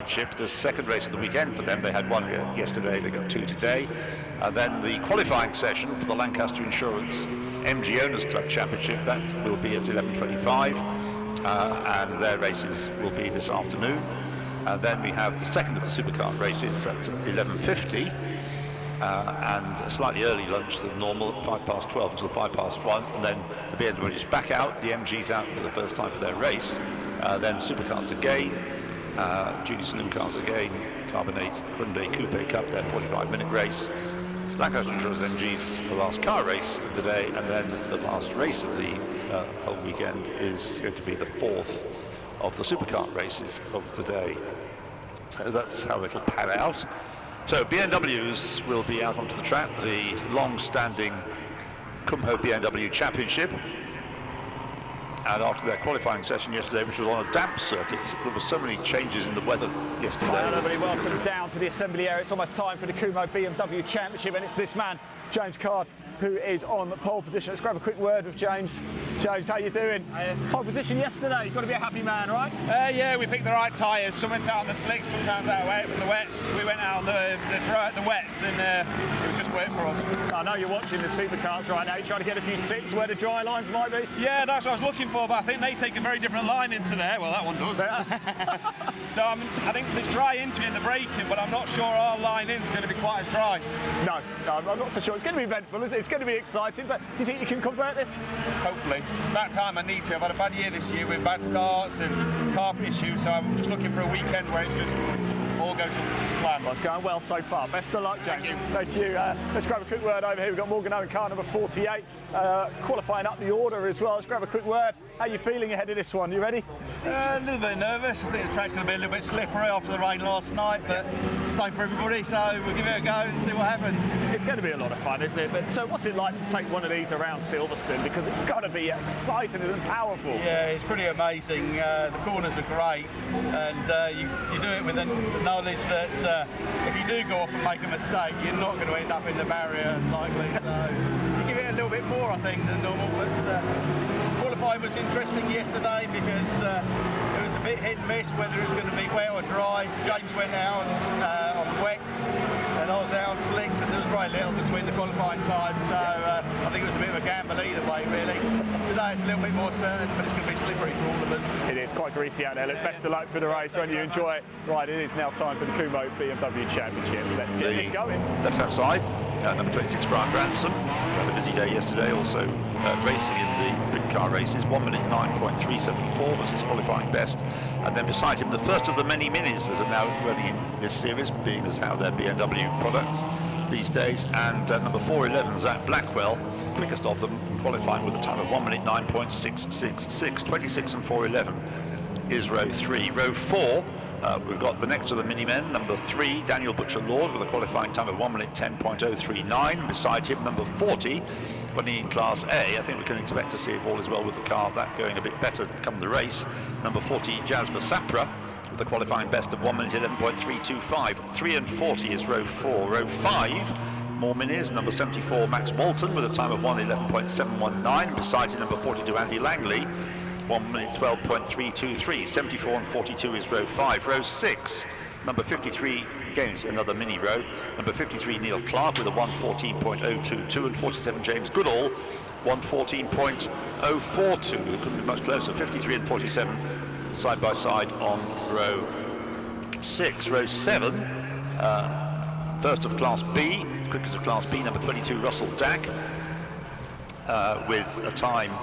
The second race of the weekend for them. They had one yesterday, they got two today. And then the qualifying session for the Lancaster Insurance MG Owners Club Championship, that will be at 11:25, and their races will be this afternoon. And then we have the second of the supercar races at 11:50, and a slightly early lunch than normal at 12:05 until 1:05, and then the BMW is back out, the MG's out for the first time for their race, then supercars again, junior saloon cars again, Carbonate Hyundai Coupe Cup, their 45-minute race, Lancaster Insurance MG's the last car race of the day, and then the last race of the whole weekend is going to be the fourth of the supercar races of the day. So that's how it'll pan out. So BMWs will be out onto the track, the long-standing Kumho BMW Championship. And after their qualifying session yesterday, which was on a damp circuit, there were so many changes in the weather yesterday. Hi, everybody, welcome down to the assembly area. It's almost time for the Kumho BMW Championship, and it's this man, James Card, who is on pole position. Let's grab a quick word with James. James, how you doing? Pole position yesterday, you've got to be a happy man, right? Yeah, we picked the right tyres. Some went out on the slicks, sometimes out on the wets. We went out on the wets, and it was just wet for us. I know you're watching the supercars right now. You're trying to get a few tips where the dry lines might be. Yeah, that's what I was looking for, but I think they take a very different line into there. Well, that one does. So I think there's dry into it in the braking, but I'm not sure our line in is going to be quite as dry. No, I'm not so sure. It's going to be eventful, isn't it? It's going to be exciting, but do you think you can convert this? Hopefully. It's about time I need to. I've had a bad year this year with bad starts and carpet issues, so I'm just looking for a weekend where it's just all goes to plan. Well, it's going well so far. Best of luck, James. Thank you. Let's grab a quick word over here. We've got Morgan Owen, car number 48, qualifying up the order as well. Let's grab a quick word. How are you feeling ahead of this one? You ready? A little bit nervous. I think the track's going to be a little bit slippery after the rain last night, but same for everybody, so we'll give it a go and see what happens. It's going to be a lot of fun, isn't it? But so what's it like to take one of these around Silverstone? Because it's got to be exciting and powerful. Yeah, it's pretty amazing. The corners are great, and you do it with the knowledge that if you do go off and make a mistake, you're not going to end up in the barrier likely. So you give it a little bit more, I think, than normal. But qualifying was interesting yesterday because it was a bit hit and miss whether it was going to be wet or dry. James went out on wet, and I was out on slicks, and there was very little between the qualifying times. So I think it was a bit of a gamble either way, really. Today it's a little bit more certain, but it's going to be slippery for all of us. It is quite greasy out there. Look, best of luck for the race when you enjoy it. Right, it is now time for the Kumho BMW Championship. Let's get it going. Left-hand side, number 26, Brian Ransom. Had a busy day yesterday, also racing in the sprint car races. 1 minute 9.374 was his qualifying best. And then beside him, the first of the many minis that are now running in this series, being as how they're BMW products these days. And number 411, Zach Blackwell, quickest of them, qualifying with a time of 1 minute 9.666. 26 and 411 is row 3. Row 4, we've got the next of the mini-men, number 3, Daniel Butcher-Lord, with a qualifying time of 1 minute 10.039. Beside him, number 40, running in Class A. I think we can expect to see, if all is well with the car, that going a bit better come the race. Number 40, Jasper Sapra, with a qualifying best of 1 minute 11.325. 3 and 40 is row 4. Row 5, more minis, number 74, Max Walton, with a time of 1:11.719. Beside him, number 42, Andy Langley, 1 minute 12.323. 74 and 42 is row 5. Row 6, number 53, again it's another mini row, number 53, Neil Clark, with a 1:14.022, and 47, James Goodall, 1:14.042. It couldn't be much closer. 53 and 47 side by side on row 6. Row 7, first of Class B, quickest of Class B, number 22, Russell Dack, with a time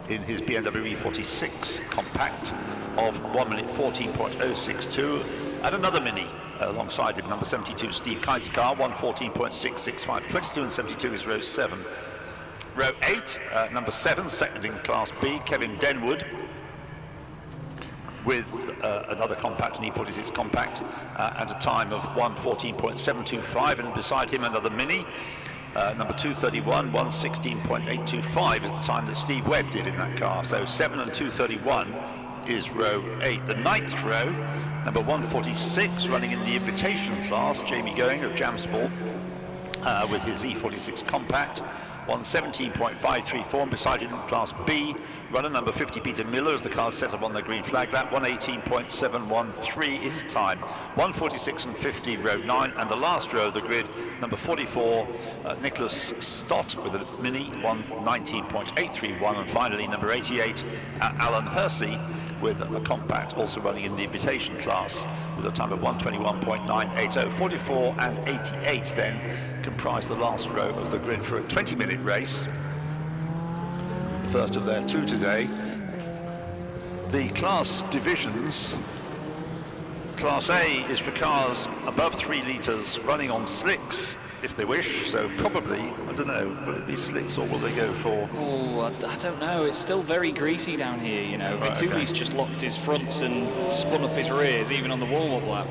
in his BMW E46 compact of 1 minute 14.062, and another mini alongside him, number 72, Steve Kite's car, 1:14.665. 22 and 72 is row 7. Row 8, number 7, second in Class B, Kevin Denwood, with another compact, an E46 compact, and a time of 1:14.725, and beside him another mini, number 231, 1:16.825 is the time that Steve Webb did in that car. So 7 and 2:31 is row 8. The 9th row, number 146, running in the invitation class, Jamie Going of Jamsport, with his E46 compact, 1:17.534, and beside him in Class B, runner number 50, Peter Miller, as the cars set up on the green flag lap. 1:18.713 is his time. 1:46.50, row 9, and the last row of the grid, number 44, Nicholas Stott with a mini, 1:19.831, and finally number 88, Alan Hersey with a compact, also running in the invitation class with a time of 1:21.980. 44 and 88 then comprise the last row of the grid for a 20-minute race, the first of their two today. The class divisions: Class A is for cars above 3 litres running on slicks if they wish, so probably, I don't know, will it be slicks or will they go for... Oh, I don't know, it's still very greasy down here, you know. Right, Vitouli's just locked his fronts and spun up his rears, even on the warm-up lap.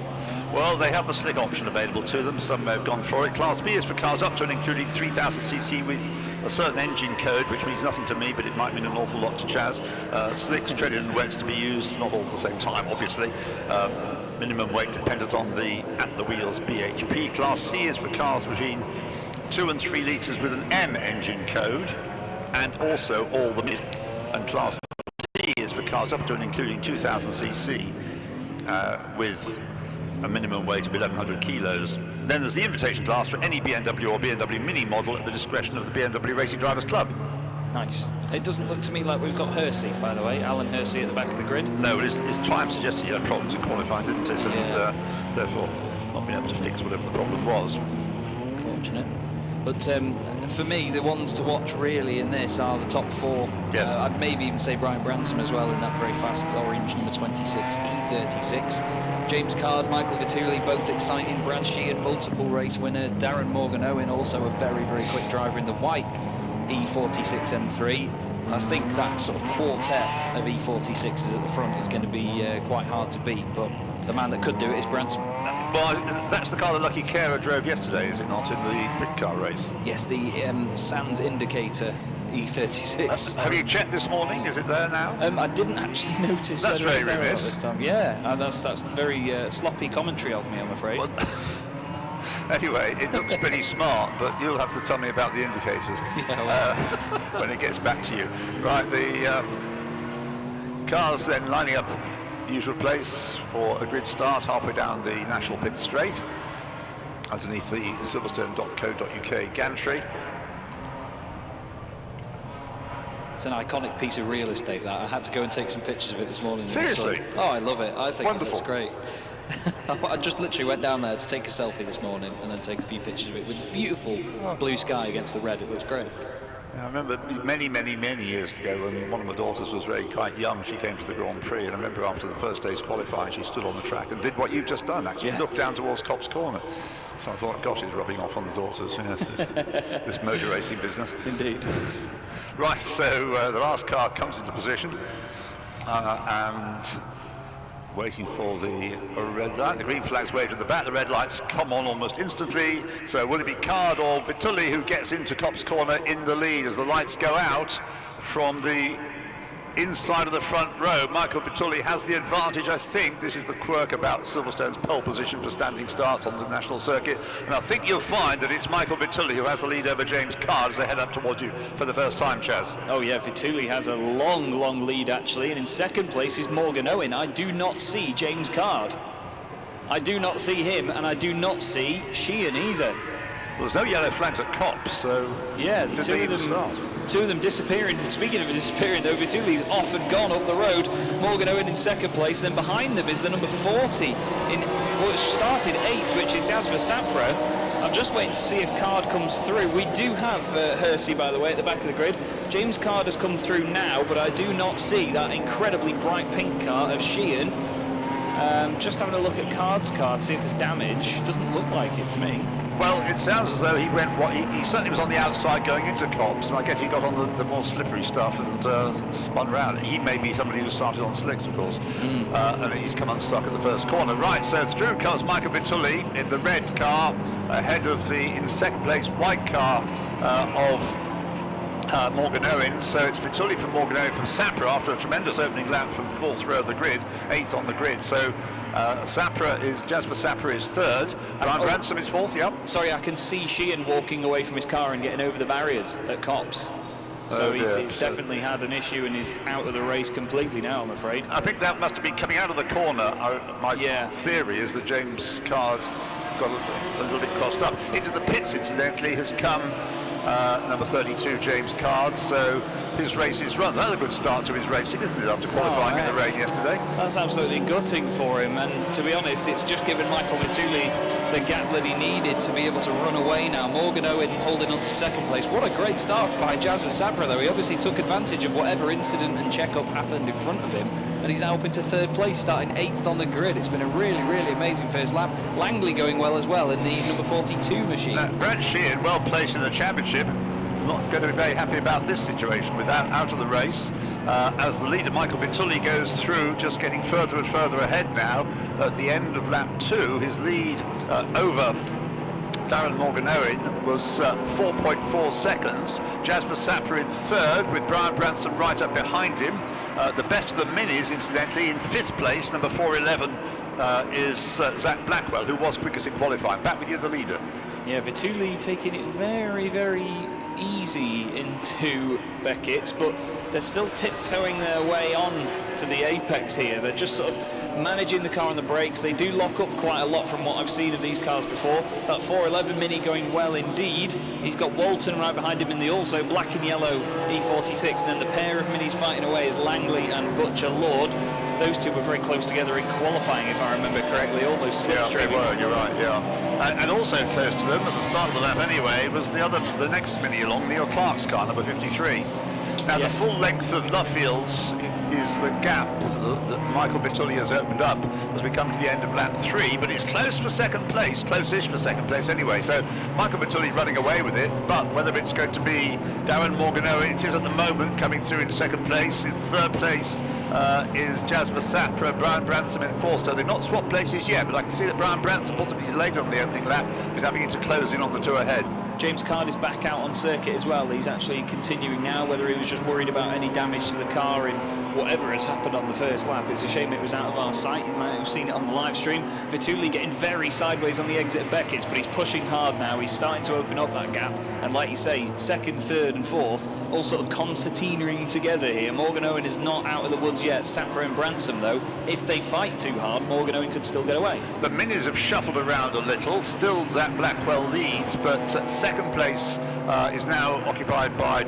Well, they have the slick option available to them. Some have gone for it. Class B is for cars up to and including 3000cc with a certain engine code, which means nothing to me, but it might mean an awful lot to Chaz. Slicks, treaded and wets to be used, not all at the same time, obviously. Minimum weight dependent on the at-the-wheels BHP. Class C is for cars between 2 and 3 litres with an M engine code, and also all the minis. And Class D is for cars up to and including 2000cc with a minimum weight of 1,100 kilos. Then there's the invitation class for any BMW or BMW Mini model at the discretion of the BMW Racing Drivers Club. Nice. It doesn't look to me like we've got Hersey, by the way. Alan Hersey at the back of the grid. No, his time suggested he had problems in qualifying, didn't it? And therefore not being able to fix whatever the problem was. Fortunate. But for me, the ones to watch really in this are the top 4. Yes. I'd maybe even say Brian Branson as well in that very fast orange number 26 E36. James Card, Michael Vituli, both exciting. Brad Sheehan, multiple race winner. Darren Morgan Owen, also a very, very quick driver in the white E46 M3. I think that sort of quartet of E46s at the front is going to be quite hard to beat, but the man that could do it is Branson. Well, that's the car that Lucky Carer drove yesterday, is it not, in the Brit car race? Yes, the Sands Indicator E36. Have you checked this morning? Is it there now? I didn't actually notice. That's whether very it's there or not remiss. this time. Yeah, that's very sloppy commentary of me, I'm afraid. Well, anyway, it looks pretty smart, but you'll have to tell me about the indicators when it gets back to you. Right, the cars then lining up the usual place for a grid start halfway down the National Pit Straight underneath the silverstone.co.uk gantry. It's an iconic piece of real estate, that. I had to go and take some pictures of it this morning. Seriously? Oh, I love it. I think Wonderful. it looks great. I just literally went down there to take a selfie this morning and then take a few pictures of it with beautiful blue sky against the red. It looks great. I remember many years ago when one of my daughters was quite young, she came to the Grand Prix, and I remember after the first day's qualifying she stood on the track and did what you've just done, actually, looked down towards Copse Corner. So I thought, gosh, it's rubbing off on the daughters, this motor racing business. Indeed. Right, so the last car comes into position and waiting for the red light. The green flag's waved at the back, the red lights come on almost instantly. So will it be Card or Vituli who gets into Copse Corner in the lead as the lights go out from the inside of the front row? Michael Vituli has the advantage, I think. This is the quirk about Silverstone's pole position for standing starts on the national circuit, and I think you'll find that it's Michael Vituli who has the lead over James Card as they head up towards you for the first time, Chaz. Oh yeah, Vituli has a long lead actually, and in second place is Morgan Owen. I do not see James Card. I do not see him, and I do not see Sheehan either. Well, there's no yellow flags at Copse, so yeah, the two of them disappearing. Speaking of disappearing though, Vituli's off and gone up the road. Morgan Owen in second place, then behind them is the number 40 it started 8th, which is Jasper Sapra. I'm just waiting to see if Card comes through. We do have Hersey, by the way, at the back of the grid. James Card has come through now, but I do not see that incredibly bright pink car of Sheehan. Just having a look at Card's card, see if there's damage. Doesn't look like it to me. Well, it sounds as though he went. He certainly was on the outside going into Copse, and I guess he got on the more slippery stuff and spun round. He may be somebody who started on slicks, of course, and he's come unstuck at the first corner. Right, so through comes Michael Vituli in the red car, ahead of the in second place white car of Morgan Owen, so it's Vitulli from Morgan Owen from Sapra after a tremendous opening lap from fourth row of the grid, 8th on the grid. So Jasper Sapra is third, Brian Branson is fourth. Sorry, I can see Sheehan walking away from his car and getting over the barriers at Copse. So he's definitely had an issue and is out of the race completely now, I'm afraid. I think that must have been coming out of the corner. My theory is that James Card got a little bit crossed up. Into the pits, incidentally, has come number 32, James Card, so his race is run. That's a good start to his racing, isn't it, after qualifying in the rain yesterday? That's absolutely gutting for him, and to be honest, it's just given Michael Vitulli the gap that he needed to be able to run away now. Morgan Owen holding on to second place. What a great start by Jasper Sapra, though. He obviously took advantage of whatever incident and check-up happened in front of him, and he's now up into third place, starting 8th on the grid. It's been a really, really amazing first lap. Langley going well as well in the number 42 machine. Brad Sheehan, well placed in the championship, not going to be very happy about this situation with that out of the race, as the leader Michael Vitulli goes through, just getting further and further ahead now. At the end of lap 2, his lead over Darren Morgan Owen was 4.4 seconds. Jasper Sapra in third, with Brian Branson right up behind him. The best of the minis, incidentally, in 5th place, number 411, is Zach Blackwell, who was quickest in qualifying. Back with you, the leader. Yeah, Vitulli taking it very, very easy into Beckett, but they're still tiptoeing their way on to the apex here. They're just sort of managing the car on the brakes. They do lock up quite a lot from what I've seen of these cars before. That 411 Mini going well indeed. He's got Walton right behind him in the also black and yellow E46, and then the pair of Minis fighting away is Langley and Butcher Lord. Those two were very close together in qualifying, if I remember correctly, almost slipstreaming. Yeah, they were, you're right, yeah. And also close to them, at the start of the lap anyway, was the next Mini along, Neil Clark's car, number 53. Now, yes. The full length of Lovefields is the gap that Michael Vitulli has opened up as we come to the end of lap 3, but it's close for second place, close-ish for second place anyway, so Michael Vitulli running away with it, but whether it's going to be Darren Morgan Owen, it is at the moment coming through in second place. In third place is Jasper Sapra, Brian Branson in fourth, so they've not swapped places yet, but I can see that Brian Branson, possibly later on the opening lap, is having to close in on the two ahead. James Card is back out on circuit as well. He's actually continuing now, whether he was just worried about any damage to the car in whatever has happened on the first lap. It's a shame it was out of our sight. You might have seen it on the live stream. Vitulli getting very sideways on the exit of Beckett's, but he's pushing hard now. He's starting to open up that gap. And like you say, second, third and fourth, all sort of concertinaing together here. Morgan Owen is not out of the woods yet. Sapra and Branson, though, if they fight too hard, Morgan Owen could still get away. The Minis have shuffled around a little. Still Zach Blackwell leads, but second place is now occupied by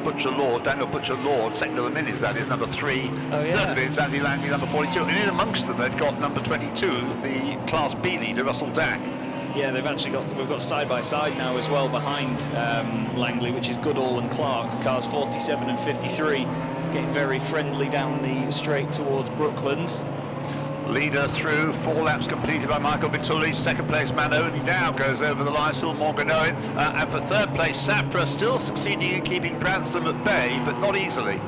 Butcher Lord, Daniel Butcher Lord, second of the Minis, that is, number 3. Third of it is Andy Langley, number 42. And in amongst them, they've got number 22, the Class B leader, Russell Dack. Yeah, we've got side by side now as well behind Langley, which is Goodall and Clark, cars 47 and 53, getting very friendly down the straight towards Brooklands. Leader through, 4 laps completed by Michael Vitulli. Second place man only now goes over the line, still Morgan Owen. And for third place, Sapra still succeeding in keeping Branson at bay, but not easily.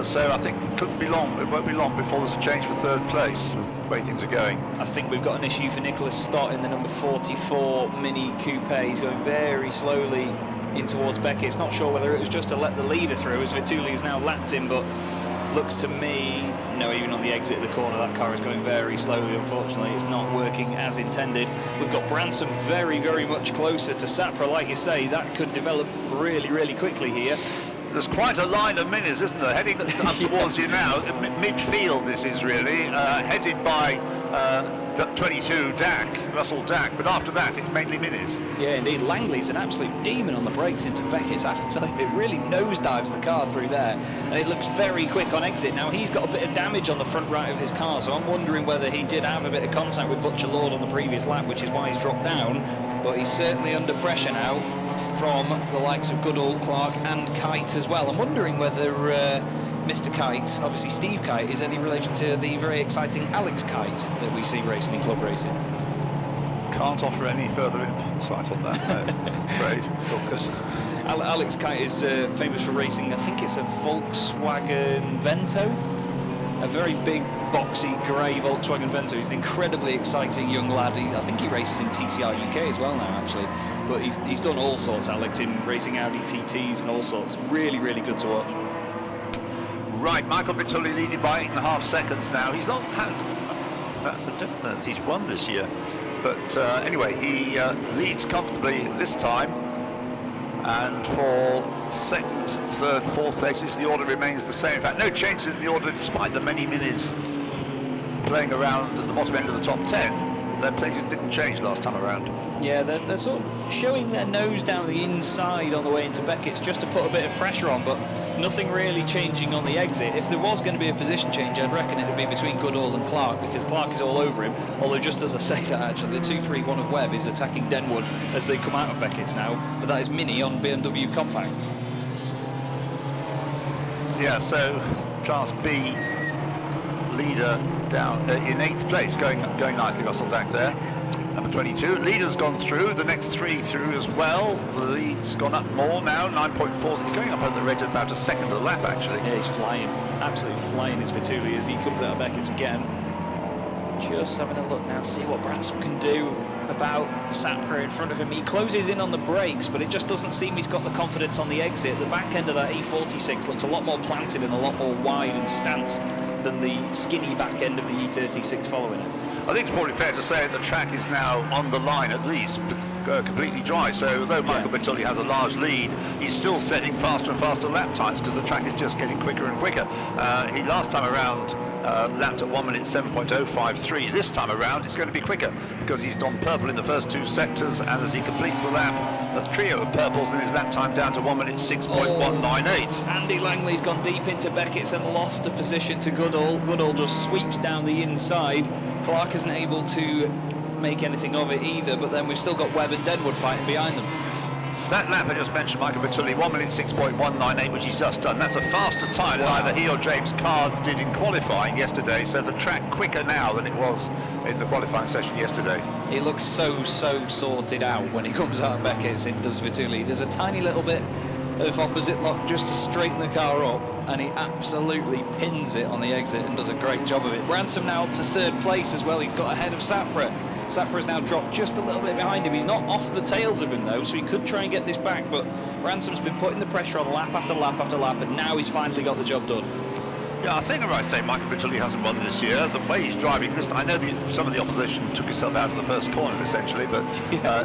So I think it won't be long before there's a change for third place, the way things are going. I think we've got an issue for Nicholas Stott in the number 44 Mini Coupe. He's going very slowly in towards Beckett. It's not sure whether it was just to let the leader through, as Vitulli has now lapped him, but looks to me, no, even on the exit of the corner, that car is going very slowly, unfortunately. It's not working as intended. We've got Branson very, very much closer to Sapra. Like you say, that could develop really, really quickly here. There's quite a line of Minis, isn't there, heading up towards you now. Midfield this is really, headed by 22 Russell Dack, but after that it's mainly Minis. Yeah, indeed. Langley's an absolute demon on the brakes into Beckett's, I have to tell you. It really nosedives the car through there, and it looks very quick on exit. Now, he's got a bit of damage on the front right of his car, so I'm wondering whether he did have a bit of contact with Butcher Lord on the previous lap, which is why he's dropped down, but he's certainly under pressure now from the likes of Goodall, Clark and Kite as well. I'm wondering whether Mr. Kite, obviously Steve Kite, is any relation to the very exciting Alex Kite that we see racing in club racing. Can't offer any further insight on that, no, I'm afraid. Alex Kite is famous for racing, I think it's a Volkswagen Vento. a very big, boxy, grey Volkswagen Vento. He's an incredibly exciting young lad. I think he races in TCR UK as well now, actually. But he's done all sorts, Alex, in racing Audi TTs and all sorts. Really, really good to watch. Right, Michael Vitulli leading by 8.5 seconds now. He's not had, I don't know if he's won this year, but anyway, he leads comfortably this time. And for second, third, fourth places, the order remains the same. In fact, no changes in the order despite the many minis playing around at the bottom end of the top 10. Their places didn't change last time around. Yeah, they're sort of showing their nose down the inside on the way into Beckett's just to put a bit of pressure on, but nothing really changing on the exit. If there was going to be a position change, I'd reckon it would be between Goodall and Clark, because Clark is all over him. Although, just as I say that, actually, the 231 of Webb is attacking Denwood as they come out of Beckett's now, but that is Mini on BMW Compact. Yeah, so Class B leader down in 8th place, going nicely, Russell Dack there. Number 22. Leader's gone through, the next 3 through as well. The lead's gone up more now, 9.4. He's going up at the rate of about a second a lap, actually. Yeah, he's flying, absolutely flying, is Vitulli, as he comes out of Beckett's again. Just having a look now to see what Branson can do about Sapra in front of him. He closes in on the brakes, but it just doesn't seem he's got the confidence on the exit. The back end of that E46 looks a lot more planted and a lot more wide and stanced than the skinny back end of the E36 following it. I think it's probably fair to say the track is now on the line at least, completely dry. So although Michael Vitulli has a large lead, he's still setting faster and faster lap times because the track is just getting quicker and quicker. He last time around lapped at 1 minute 7.053. This time around it's going to be quicker because he's done purple in the first 2 sectors, and as he completes the lap, a trio of purples in his lap time down to 1 minute 6.198. Andy Langley's gone deep into Beckett's and lost a position to Goodall. Goodall just sweeps down the inside. Clark isn't able to make anything of it either, but then we've still got Webb and Denwood fighting behind them. That lap I just mentioned, Michael Vitulli, 1 minute 6.198, which he's just done. That's a faster time than either he or James Card did in qualifying yesterday, so the track quicker now than it was in the qualifying session yesterday. It looks so sorted out when he comes out of Beckett's, it does, Vitulli. There's a tiny little bit of opposite lock just to straighten the car up, and he absolutely pins it on the exit and does a great job of it. Ransom now up to 3rd place as well. He's got ahead of Sapra. Sapra's now dropped just a little bit behind him. He's not off the tails of him though, so he could try and get this back, but Ransom's been putting the pressure on lap after lap after lap, and now he's finally got the job done. Yeah, I think I'm right to say Michael Vitulli hasn't won this year. The way he's driving this time, I know some of the opposition took himself out of the first corner essentially, but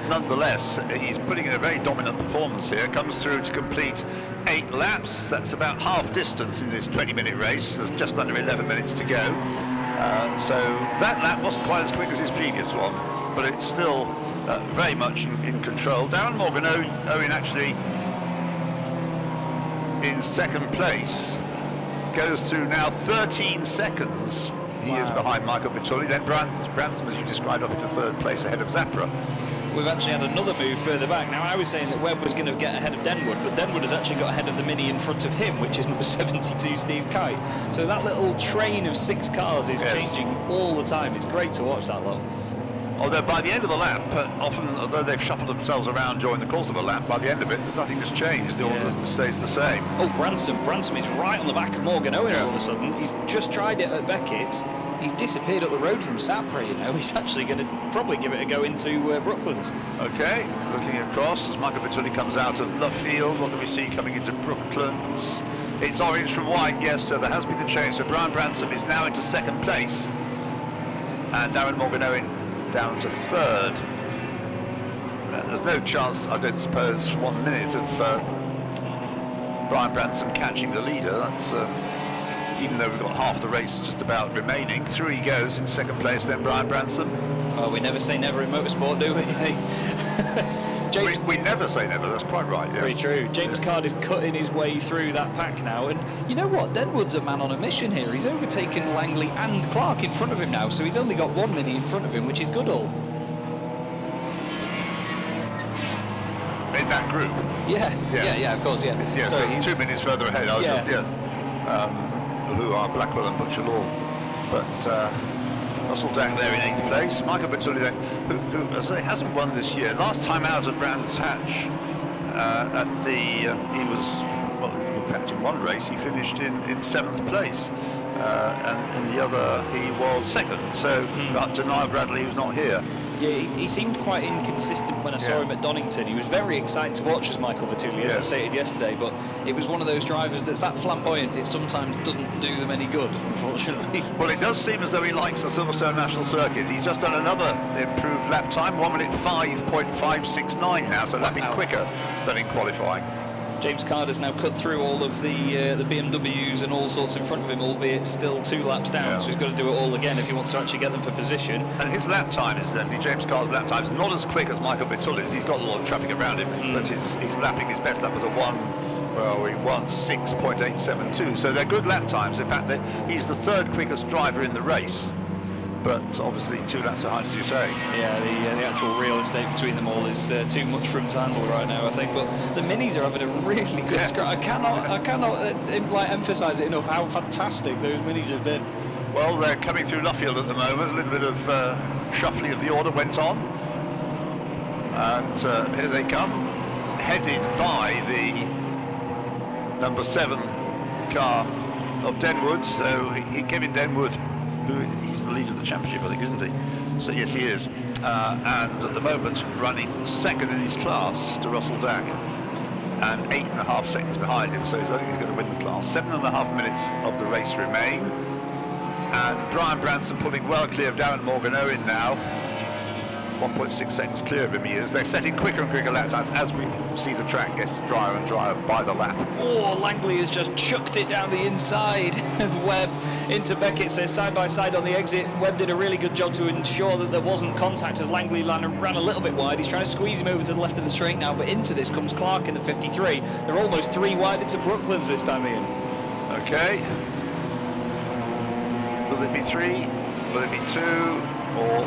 nonetheless, he's putting in a very dominant performance here. Comes through to complete 8 laps. That's about half distance in this 20-minute race. There's just under 11 minutes to go. So that lap wasn't quite as quick as his previous one, but it's still very much in control. Darren Morgan Owen actually in 2nd place. Goes through now 13 seconds. He is behind Michael Vitulli. Then Branson, as you described, up into 3rd place ahead of Zapra. We've actually had another move further back. Now, I was saying that Webb was going to get ahead of Denwood, but Denwood has actually got ahead of the Mini in front of him, which is number 72, Steve Kite. So that little train of 6 cars is changing all the time. It's great to watch that lot. Although by the end of the lap, often, although they've shuffled themselves around during the course of a lap, by the end of it, nothing has changed. The order stays the same. Oh, Branson is right on the back of Morgan Owen all of a sudden. He's just tried it at Beckett's. He's disappeared up the road from Sapra, you know. He's actually going to probably give it a go into Brooklands. Okay, looking across as Michael Vitulli comes out of Luffield. What do we see coming into Brooklands? It's orange from white, yes, so there has been the change. So Brian Branson is now into 2nd place. And Darren Morgan Owen down to 3rd. There's no chance, I don't suppose, 1 minute of Brian Branson catching the leader. That's even though we've got half the race just about remaining. Through he goes in 2nd place, then Brian Branson. Well, we never say never in motorsport, do we? James, we never say never, that's quite right, yes. Very true. James Card is cutting his way through that pack now, and you know what? Denwood's a man on a mission here. He's overtaken Langley and Clark in front of him now, so he's only got 1 Mini in front of him, which is Goodall. In that group? Yeah, of course, yeah. Yes, so he's 2 minutes further ahead. Who are Blackwell and Butcher Law. But Russell Dack there in 8th place. Michael Vitulli then, who as I say, hasn't won this year. Last time out at Brands Hatch, he was, well, in fact, in one race he finished in 7th place. and in the other he was second. So to Niall Bradley, who's not here. Yeah, he seemed quite inconsistent when I saw him at Donington. He was very exciting to watch as Michael Vertulli, as I stated yesterday, but it was one of those drivers that's that flamboyant, it sometimes doesn't do them any good, unfortunately. Well, it does seem as though he likes the Silverstone National Circuit. He's just done another improved lap time, 1 minute 5.569 now, so lapping quicker than in qualifying. James Card has now cut through all of the BMWs and all sorts in front of him, albeit still 2 laps down, so he's got to do it all again if he wants to actually get them for position. And his lap time, incidentally, James Card's lap time is not as quick as Michael Vitulli's. He's got a lot of traffic around him, but his lapping, his best lap was a 1:6.872. So they're good lap times. In fact, he's the 3rd quickest driver in the race. But obviously 2 laps behind, as you say. Yeah, the actual real estate between them all is too much for him to handle right now, I think. But the minis are having a really good scrap. I cannot emphasise it enough how fantastic those minis have been. Well, they're coming through Luffield at the moment. A little bit of shuffling of the order went on, and here they come, headed by the number 7 car of Denwood. So Kevin Denwood. He's the leader of the championship, I think, isn't he? So yes, he is. And at the moment, running 2nd in his class to Russell Dack, and 8.5 seconds behind him. So I think he's going to win the class. 7.5 minutes of the race remain, and Brian Branson pulling well clear of Darren Morgan-Owen now. 1.6 seconds clear of him he is. They're setting quicker and quicker lap times as we see the track gets drier and drier by the lap. Oh, Langley has just chucked it down the inside of Webb into Beckett's. They're side by side on the exit. Webb did a really good job to ensure that there wasn't contact as Langley ran a little bit wide. He's trying to squeeze him over to the left of the straight now, but into this comes Clark in the 53. They're almost 3 wide into Brooklands this time, Ian. Okay. Will it be 3? Will it be 2? Or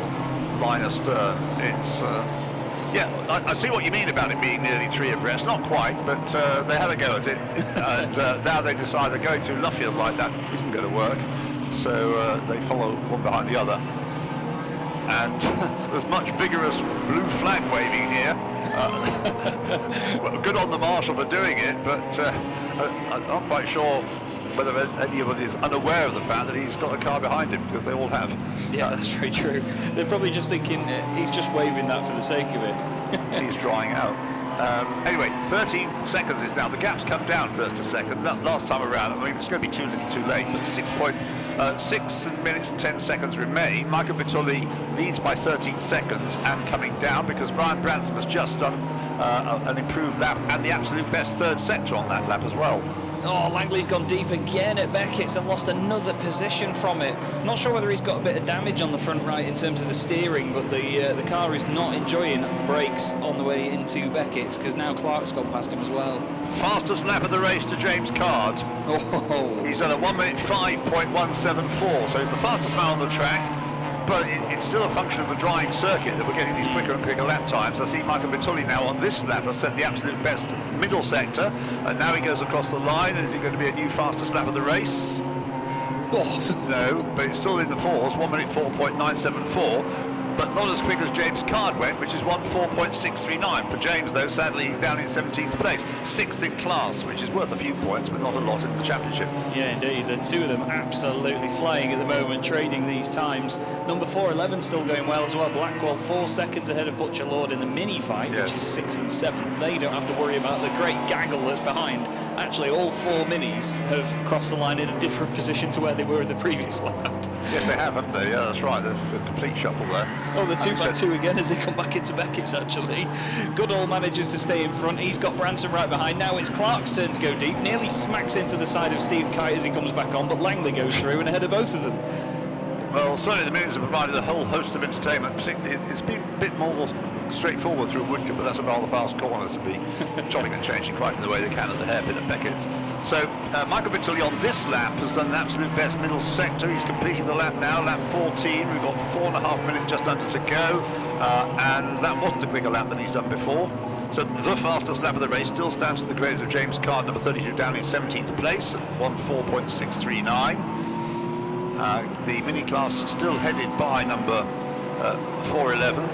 line astern? It's I see what you mean about it being nearly 3 abreast. Not quite, but they had a go at it, and now they decide that going through Luffield like that isn't going to work, so they follow one behind the other, and there's much vigorous blue flag waving here. Well, good on the marshal for doing it, but I'm not quite sure whether anybody is unaware of the fact that he's got a car behind him, because they all have. Yeah, that's very true. They're probably just thinking he's just waving that for the sake of it. He's drying out. Anyway, 13 seconds is now. The gap's come down 1st to 2nd. Last time around, I mean, it's going to be too little too late, but 6 minutes and 10 seconds remain. Michael Vitulli leads by 13 seconds and coming down, because Brian Branson has just done an improved lap and the absolute best 3rd sector on that lap as well. Oh, Langley's gone deep again at Beckett's and lost another position from it. Not sure whether he's got a bit of damage on the front right in terms of the steering, but the car is not enjoying brakes on the way into Beckett's, because now Clark's gone past him as well. Fastest lap of the race to James Card. Oh. He's done a 1 minute 5.174, so he's the fastest man on the track. But it's still a function of the drying circuit that we're getting these quicker and quicker lap times. I see Michael Vitulli now on this lap has set the absolute best middle sector, and now he goes across the line. Is it going to be a new fastest lap of the race? Oh. No, but it's still in the 4s, 1 minute 4.974, but not as quick as James Card went, which is 1:4.639. For James, though, sadly, he's down in 17th place, 6th in class, which is worth a few points, but not a lot in the championship. Yeah, indeed. The 2 of them absolutely flying at the moment, trading these times. Number 411 still going well as well. Blackwell 4 seconds ahead of Butcher Lord in the mini fight, which is 6th and 7th. They don't have to worry about the great gaggle that's behind. Actually, all 4 minis have crossed the line in a different position to where they were in the previous lap. Yes, they have, haven't they? Yeah, that's right. There's a complete shuffle there. Oh, the 2x2 again as they come back into Beckett's, actually. Goodall manages to stay in front. He's got Branson right behind. Now it's Clark's turn to go deep. Nearly smacks into the side of Steve Kite as he comes back on, but Langley goes through and ahead of both of them. Well, certainly the minis have provided a whole host of entertainment. Particularly, it's been a bit more straightforward through Woodcote, but that's a rather fast corner to be chopping and changing quite in the way they can at the hairpin at Beckett's. So Michael Vitulli on this lap has done an absolute best middle sector. He's completing the lap now, lap 14. We've got 4.5 minutes just under to go, and that wasn't a quicker lap than he's done before. So the fastest lap of the race still stands to the credit of James Card, number 32, down in 17th place at 1:4.639. The mini class still headed by number 411,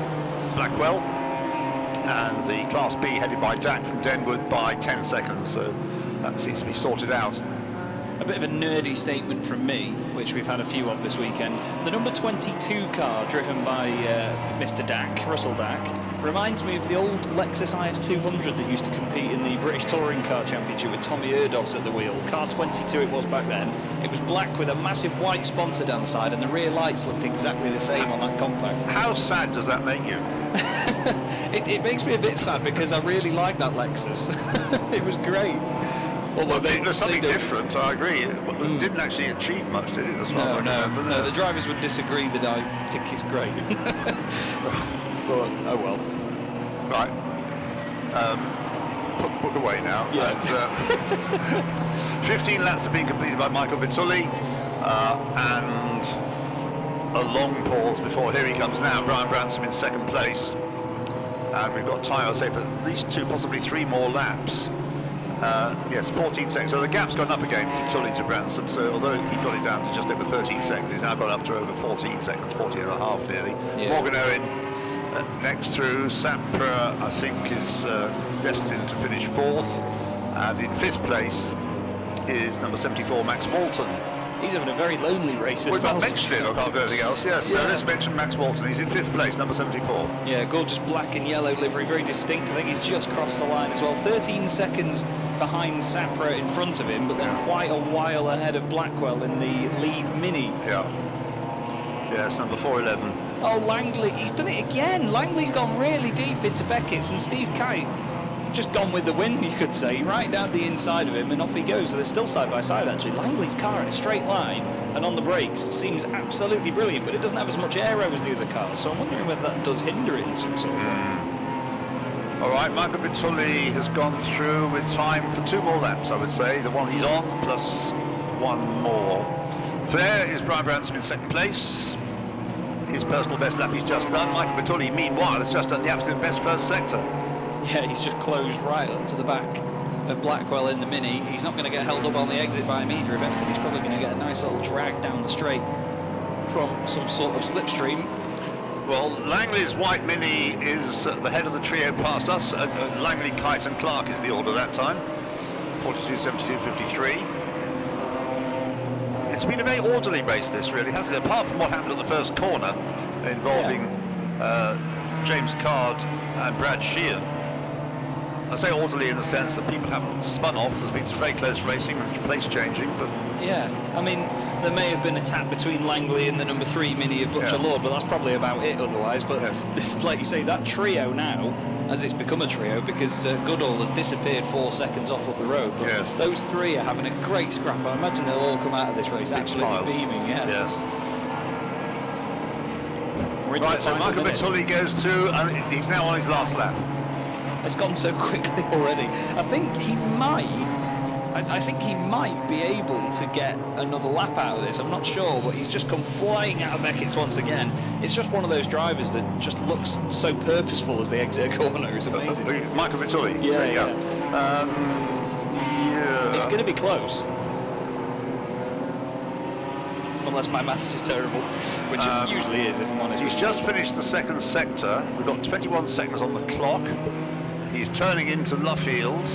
Blackwell, and the Class B headed by Dack from Denwood by 10 seconds, so that seems to be sorted out. A bit of a nerdy statement from me, which we've had a few of this weekend. The number 22 car, driven by Mr. Dack, Russell Dack, reminds me of the old Lexus IS200 that used to compete in the British Touring Car Championship with Tommy Erdos at the wheel. Car 22 it was back then. It was black with a massive white sponsor down the side, and the rear lights looked exactly the same on that compact. How sad does that make you? It makes me a bit sad because I really like that Lexus. It was great. Although there's something different, I agree. It didn't actually achieve much, did it? As far as I remember. No, the drivers would disagree that I think it's great. But, oh well. Right. Put the book away now. Yeah. And, 15 laps have been completed by Michael Vitulli, and a long pause before, here he comes now, Brian Branson in second place. And we've got time, I'll say, for at least 2, possibly 3 more laps. Yes, 14 seconds. So the gap's gone up again from Tully to Branson. So although he got it down to just over 13 seconds, he's now got up to over 14 seconds, 14 and a half nearly. Yeah. Morgan Owen next through. Sapra, I think, is destined to finish 4th. And in 5th place is number 74, Max Walton. He's having a very lonely race as well. We've not mentioned it, I can't do anything else. Yes, so let's mention Max Walton. He's in 5th place, number 74. Yeah, gorgeous black and yellow livery, very distinct. I think he's just crossed the line as well. 13 seconds behind Sapra in front of him, but then quite a while ahead of Blackwell in the lead Mini. Yeah. Yes, number 411. Oh, Langley, he's done it again. Langley's gone really deep into Beckett's, and Steve Kite just gone with the wind, you could say, right down the inside of him, and off he goes. So they're still side by side, actually. Langley's car in a straight line and on the brakes seems absolutely brilliant, but it doesn't have as much aero as the other cars, so I'm wondering whether that does hinder it in some sort of way. All right, Michael Vitulli has gone through with time for 2 more laps, I would say. The one he's on, plus 1 more. There is Brian Branson in second place. His personal best lap he's just done. Michael Vitulli, meanwhile, has just done the absolute best first sector. Yeah, he's just closed right up to the back of Blackwell in the Mini. He's not going to get held up on the exit by him either. If anything, he's probably going to get a nice little drag down the straight from some sort of slipstream. Well, Langley's white Mini is the head of the trio past us. Langley, Kite and Clark is the order that time. 42, 72, 53. It's been a very orderly race, this, really, hasn't it? Apart from what happened at the first corner involving James Card and Brad Sheehan. I say orderly in the sense that people haven't spun off. There's been some very close racing and place changing, but... Yeah, I mean, there may have been a tap between Langley and the number 3 Mini of Butcher Lord, but that's probably about it otherwise. But this, like you say, that trio now, as it's become a trio, because Goodall has disappeared 4 seconds off up the road, but those 3 are having a great scrap. I imagine they'll all come out of this race absolutely beaming, Yes. Right, so Michael Vitulli goes through, and he's now on his last lap. It's gone so quickly already. I think he might be able to get another lap out of this. I'm not sure, but he's just come flying out of Beckett's once again. It's just one of those drivers that just looks so purposeful as they exit a corner. It's amazing. Michael Vitulli. Yeah. It's going to be close. Unless my maths is terrible, which it usually is, if I'm honest. He's just finished the second sector. We've got 21 seconds on the clock. He's turning into Luffield.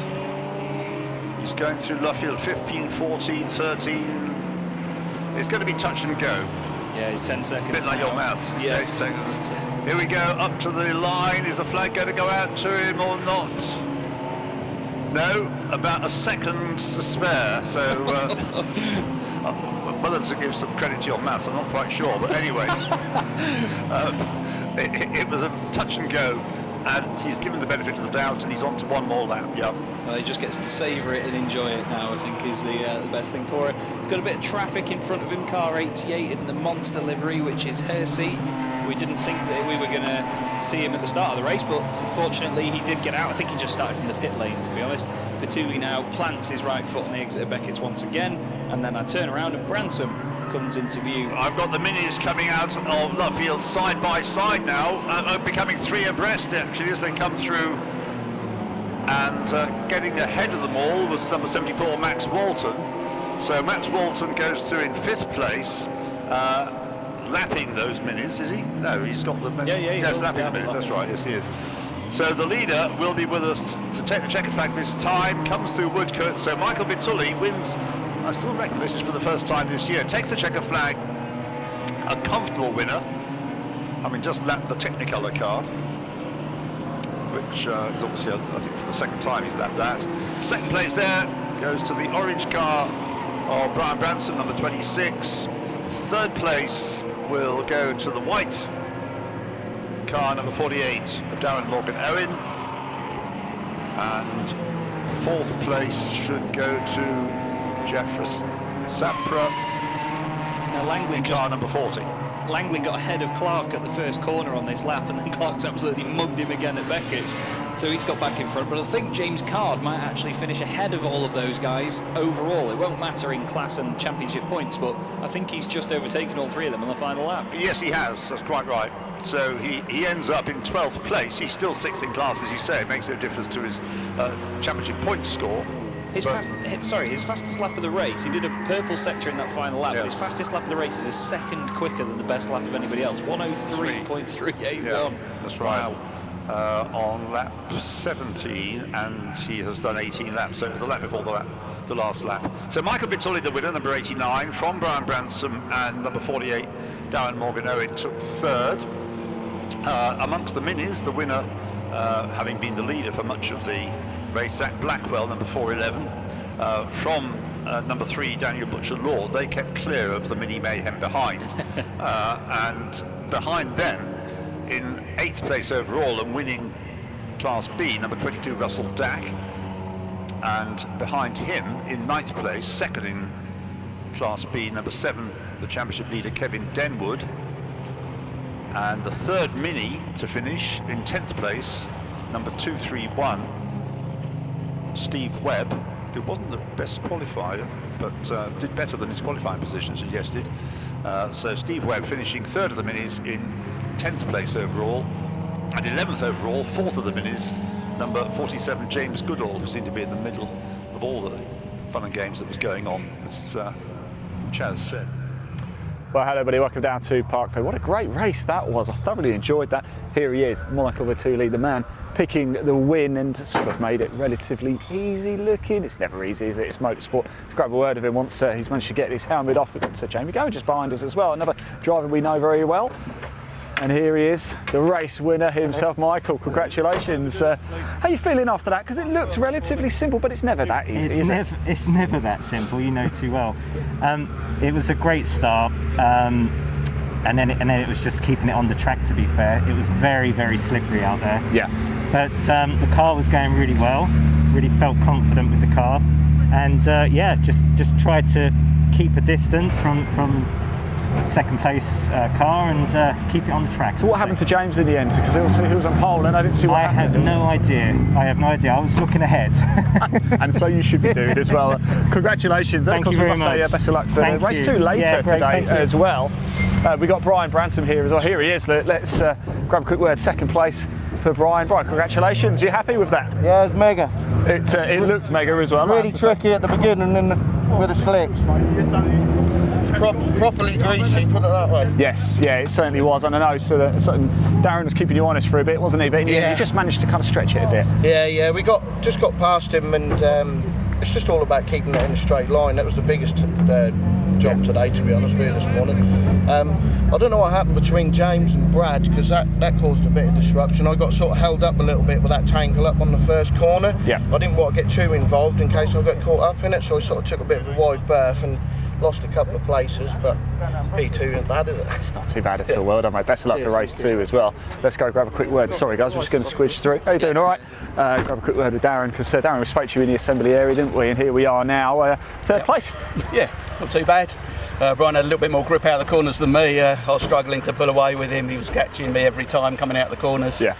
He's going through Luffield, 15, 14, 13. It's going to be touch and go. Yeah, it's 10 seconds. A bit like your maths. Yeah. 8 seconds. Here we go, up to the line. Is the flag going to go out to him or not? No, about a second to spare. So, whether to give some credit to your maths, I'm not quite sure. But anyway, it was a touch and go. And he's given the benefit of the doubt, and he's on to 1 more lap. He just gets to savour it and enjoy it now, I think, is the best thing for it. He's got a bit of traffic in front of him, car 88 in the monster livery, which is Hersey. We didn't think that we were going to see him at the start of the race, but fortunately he did get out. I think he just started from the pit lane, to be honest. Vitulli now plants his right foot on the exit of Beckett's once again, and then I turn around and Branson comes into view. I've got the Minis coming out of Luffield side by side now, becoming 3 abreast actually as they come through, and getting ahead of them all was number 74 Max Walton. So Max Walton goes through in 5th place, lapping those Minis, is he? No, he's got the he's lapping the Minis, that's right, yes he is. So the leader will be with us to take the checkered flag this time, comes through Woodcote, so Michael Vitulli wins I still reckon this is for the first time this year. Takes the checker flag, a comfortable winner, having just lapped the Technicolor car, which is obviously, I think, for the second time he's lapped that. Second place there goes to the orange car of Brian Branson, number 26. Third place will go to the white car, number 48, of Darren Morgan Owen. And fourth place should go to Jeffress Sapra, Langley car number 40. Langley got ahead of Clark at the first corner on this lap, and then Clark's absolutely mugged him again at Beckett's, so he's got back in front. But I think James Card might actually finish ahead of all of those guys overall. It won't matter in class and championship points, but I think he's just overtaken all three of them on the final lap. Yes, he has, that's quite right. So he ends up in 12th place. He's still 6th in class, as you say. It makes no difference to his championship points score. His fastest lap of the race, he did a purple sector in that final lap, but his fastest lap of the race is a second quicker than the best lap of anybody else, 103.381. Yeah, that's right. Wow. On lap 17, and he has done 18 laps, so it was the lap before the last lap. So Michael Vittori, the winner, number 89, from Brian Branson, and number 48, Darren Morgan Owen, took third. Amongst the minis, the winner, having been the leader for much of the race, Zach Blackwell, number 411, from number 3, Daniel Butcher-Law. They kept clear of the mini mayhem behind. And behind them, in 8th place overall and winning Class B, number 22, Russell Dack. And behind him, in 9th place, second in Class B, number 7, the championship leader, Kevin Denwood. And the third mini to finish in 10th place, number 231, Steve Webb, who wasn't the best qualifier, but did better than his qualifying position suggested. So Steve Webb finishing third of the minis in 10th place overall, and 11th overall, fourth of the minis, number 47, James Goodall, who seemed to be in the middle of all the fun and games that was going on, as Chaz said. Well, hello everybody, welcome down to Park Fair. What a great race that was. I thoroughly enjoyed that. Here he is, Michael Vittori, the man picking the win, and sort of made it relatively easy looking. It's never easy, is it? It's motorsport. Let's grab a word of him once he's managed to get his helmet off. We've got Jamie Gower just behind us as well, another driver we know very well. And here he is, the race winner himself, Michael. Congratulations. How are you feeling after that? Because it looked relatively simple, but it's never that easy, is it? It's never that simple, you know too well. It was a great start, and then it was just keeping it on the track, to be fair. It was very, very slippery out there. Yeah. But the car was going really well, really felt confident with the car. And yeah, just tried to keep a distance from second place car and keep it on the track. So what happened to James in the end? Because he was on pole and I didn't see what happened. I have no idea. I was looking ahead. And so you should be doing as well. Congratulations. Thank you very much. Best of luck for the race 2 later today as well. We got Brian Branson here as well. Here he is. Let's grab a quick word. Second place for Brian. Brian, congratulations. Are you happy with that? Yeah, it's mega. It looked mega as well. Really tricky at the beginning and with the slicks. Properly greasy, put it that way. Yes, yeah, it certainly was. And I know, so Darren was keeping you honest for a bit, wasn't he? But he just managed to kind of stretch it a bit. Yeah, we just got past him, and it's just all about keeping it in a straight line. That was the biggest job today, to be honest with you, this morning. I don't know what happened between James and Brad, because that caused a bit of disruption. I got sort of held up a little bit with that tangle up on the first corner. Yeah. I didn't want to get too involved in case I got caught up in it, so I sort of took a bit of a wide berth and lost a couple of places, but P2 isn't bad, is it? It's not too bad at all. Well done, mate. Best of luck for race 2 as well. Let's go grab a quick word. Sorry guys, we're just going to squidge through. How you doing? All right? Grab a quick word with Darren, because Darren, we spoke to you in the assembly area, didn't we? And here we are now, third place. Yeah, not too bad. Brian had a little bit more grip out of the corners than me. I was struggling to pull away with him. He was catching me every time coming out of the corners. Yeah.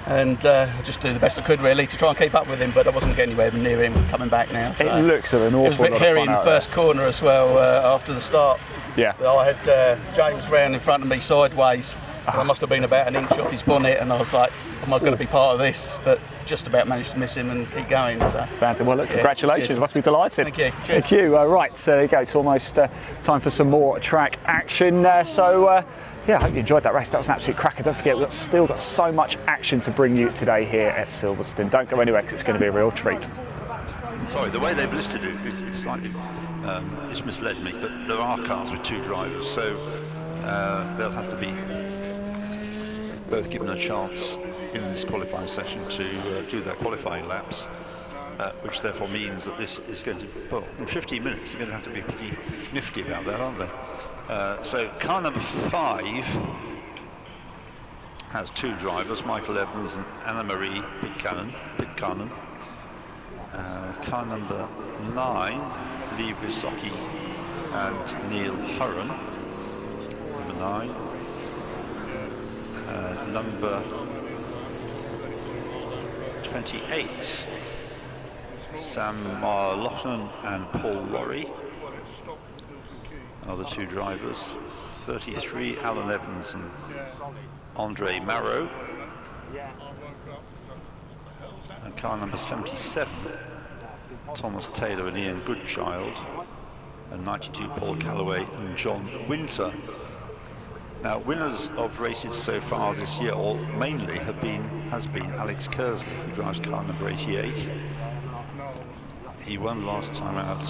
And just do the best I could really to try and keep up with him, but I wasn't getting anywhere near him coming back now. So it looks an awful lot of fun. It was a bit hairy in the first corner as well after the start. Yeah. I had James round in front of me sideways. I must have been about an inch off his bonnet, and I was like, am I going to be part of this? But just about managed to miss him and keep going. So. Fantastic. Well, look, congratulations. Must be delighted. Thank you. Cheers. Thank you. Right, so there you go. It's almost time for some more track action. Yeah, I hope you enjoyed that race. That was an absolute cracker. Don't forget, we've still got so much action to bring you today here at Silverstone. Don't go anywhere, because it's going to be a real treat. Sorry, the way they've listed it, it's slightly, it's misled me, but there are cars with 2 drivers, so they'll have to be both given a chance in this qualifying session to do their qualifying laps, which therefore means that this is going to, well, in 15 minutes, they're going to have to be pretty nifty about that, aren't they? So car number 5 has 2 drivers, Michael Evans and Anna-Marie Pitcairn. Car number 9, Lee Visocki and Neil Hurren. Number 9. Number 28, Sam Marlochnan and Paul Lorry. Another 2 drivers. 33, Alan Evans and Andre Marrow. And car number 77, Thomas Taylor and Ian Goodchild. And 92, Paul Calloway and John Winter. Now, winners of races so far this year, or mainly has been Alex Kersley, who drives car number 88. He won last time out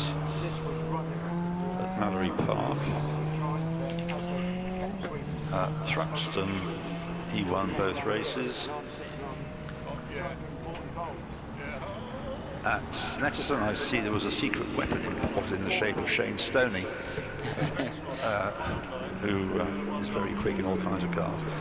at Mallory Park. Thruxton, he won both races. At Snetterson, I see there was a secret weapon imported in the shape of Shane Stoney, who is very quick in all kinds of cars.